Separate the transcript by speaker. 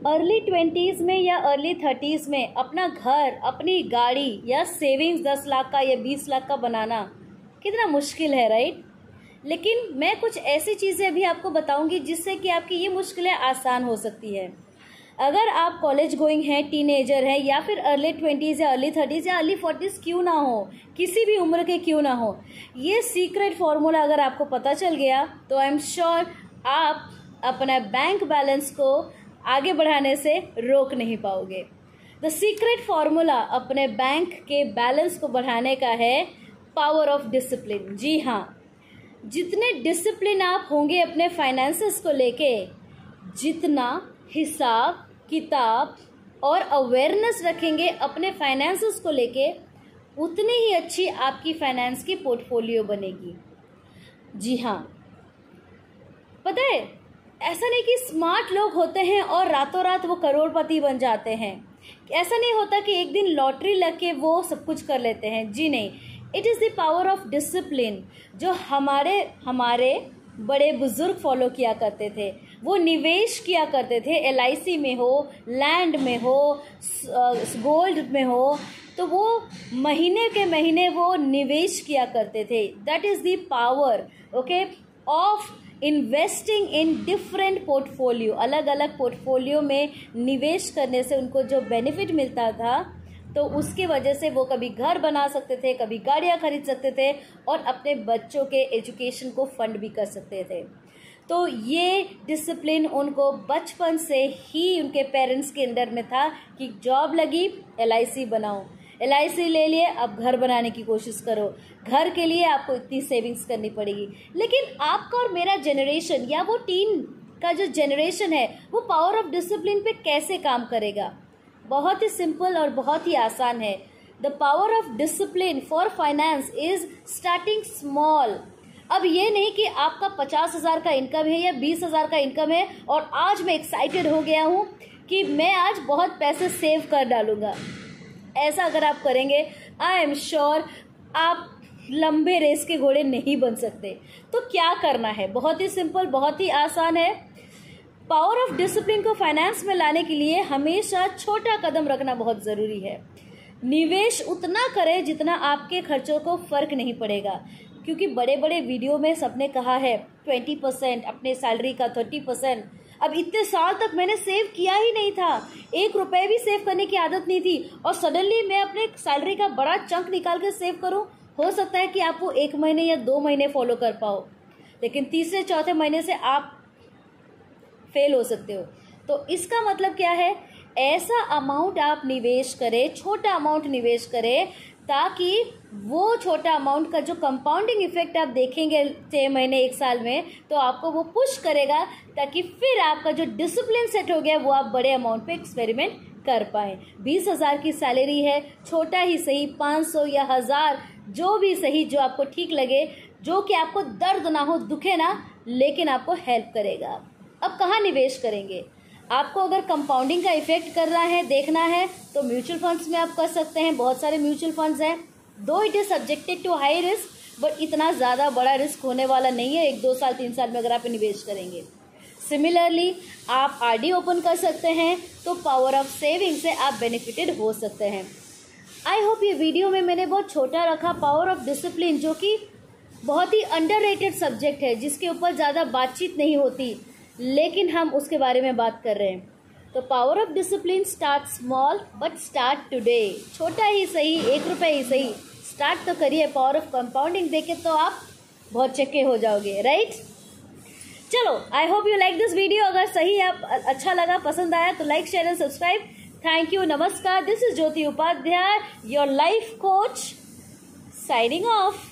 Speaker 1: Early 20s में या early 30s में अपना घर, अपनी गाड़ी या सेविंग्स 10 लाख का या 20 लाख का बनाना कितना मुश्किल है, राइट। लेकिन मैं कुछ ऐसी चीज़ें अभी आपको बताऊंगी जिससे कि आपकी ये मुश्किलें आसान हो सकती है। अगर आप कॉलेज गोइंग हैं, टीनेजर हैं, या फिर अर्ली 20s या अर्ली 30s या अर्ली 40s क्यों ना हो, किसी भी उम्र के क्यों ना हो, ये सीक्रेट फॉर्मूला अगर आपको पता चल गया तो आई एम श्योर आप अपना बैंक बैलेंस को आगे बढ़ाने से रोक नहीं पाओगे। द सीक्रेट फॉर्मूला अपने बैंक के बैलेंस को बढ़ाने का है पावर ऑफ डिसिप्लिन। जी हाँ, जितने डिसिप्लिन आप होंगे अपने फाइनेंसेस को लेके, जितना हिसाब किताब और अवेयरनेस रखेंगे अपने फाइनेंसेस को लेके, उतनी ही अच्छी आपकी फाइनेंस की पोर्टफोलियो बनेगी। जी हाँ, पता है, ऐसा नहीं कि स्मार्ट लोग होते हैं और रातों रात वो करोड़पति बन जाते हैं। ऐसा नहीं होता कि एक दिन लॉटरी लग के वो सब कुछ कर लेते हैं। जी नहीं, it is the power of discipline जो हमारे बड़े बुजुर्ग फॉलो किया करते थे। वो निवेश किया करते थे, LIC में हो, लैंड में हो, गोल्ड में हो, तो वो महीने के महीने वो निवेश किया करते थे। That is the power, okay, of investing in different portfolio. अलग अलग पोर्टफोलियो में निवेश करने से उनको जो बेनिफिट मिलता था, तो उसकी वजह से वो कभी घर बना सकते थे, कभी गाड़ियाँ खरीद सकते थे और अपने बच्चों के एजुकेशन को फंड भी कर सकते थे। तो ये डिसिप्लिन उनको बचपन से ही उनके पेरेंट्स के अंदर में था कि जॉब लगी, LIC बनाओ, LIC ले लिए, अब घर बनाने की कोशिश करो, घर के लिए आपको इतनी सेविंग्स करनी पड़ेगी। लेकिन आपका और मेरा जनरेशन या वो टीन का जो जनरेशन है, वो पावर ऑफ डिसिप्लिन पे कैसे काम करेगा? बहुत ही सिंपल और बहुत ही आसान है। The power of discipline for finance is starting small. अब ये नहीं कि आपका 50,000 का इनकम है या 20,000 का इनकम है और आज मैं एक्साइटेड हो गया हूँ कि मैं आज बहुत पैसे सेव कर डालूंगा। ऐसा अगर आप करेंगे, आई एम श्योर आप लंबे रेस के घोड़े नहीं बन सकते। तो क्या करना है? बहुत ही सिंपल, बहुत ही आसान है। पावर ऑफ डिसिप्लिन को फाइनेंस में लाने के लिए हमेशा छोटा कदम रखना बहुत ज़रूरी है। निवेश उतना करें जितना आपके खर्चों को फर्क नहीं पड़ेगा, क्योंकि बड़े बड़े वीडियो में सबने कहा है 20%, अपने सैलरी का 30%। अब इतने साल तक मैंने सेव किया ही नहीं था, 1 रुपये भी सेव करने की आदत नहीं थी, और सडनली मैं अपने सैलरी का बड़ा चंक निकाल के सेव करूं। हो सकता है कि आप वो 1 महीने या 2 महीने फॉलो कर पाओ, लेकिन तीसरे चौथे महीने से आप फेल हो सकते हो। तो इसका मतलब क्या है? ऐसा अमाउंट आप निवेश करें, छोटा अमाउंट निवेश करें, ताकि वो छोटा अमाउंट का जो कंपाउंडिंग इफेक्ट आप देखेंगे 6 महीने 1 साल में, तो आपको वो पुश करेगा, ताकि फिर आपका जो डिसिप्लिन सेट हो गया वो आप बड़े अमाउंट पे एक्सपेरिमेंट कर पाएँ। 20,000 की सैलरी है, छोटा ही सही, 500 या 1000 जो भी सही, जो आपको ठीक लगे, जो कि आपको दर्द ना हो, दुखे ना, लेकिन आपको हेल्प करेगा। अब कहाँ निवेश करेंगे? आपको अगर कंपाउंडिंग का इफेक्ट करना है, देखना है, तो म्यूचुअल फंड्स में आप कर सकते हैं। बहुत सारे म्यूचुअल फंड्स हैं, though it is subjected to high risk, but इतना ज़्यादा बड़ा रिस्क होने वाला नहीं है 1-2 साल 3 साल में अगर आप निवेश करेंगे। सिमिलरली आप RD ओपन कर सकते हैं, तो पावर ऑफ सेविंग से आप बेनिफिटेड हो सकते हैं। आई होप ये वीडियो में मैंने बहुत छोटा रखा, पावर ऑफ डिसिप्लिन, जो कि बहुत ही अंडररेटेड सब्जेक्ट है, जिसके ऊपर ज़्यादा बातचीत नहीं होती, लेकिन हम उसके बारे में बात कर रहे हैं। तो power of discipline start small but start today. छोटा ही सही, 1 रुपये ही सही, स्टार्ट तो करिए। पावर ऑफ कंपाउंडिंग देखे तो आप बहुत चक्के हो जाओगे, राइट। चलो, I hope you like this video. अगर सही आप अच्छा लगा, पसंद आया, तो like, share and subscribe. Thank you, नमस्कार। This is Jyoti Upadhyay, your life coach, signing of.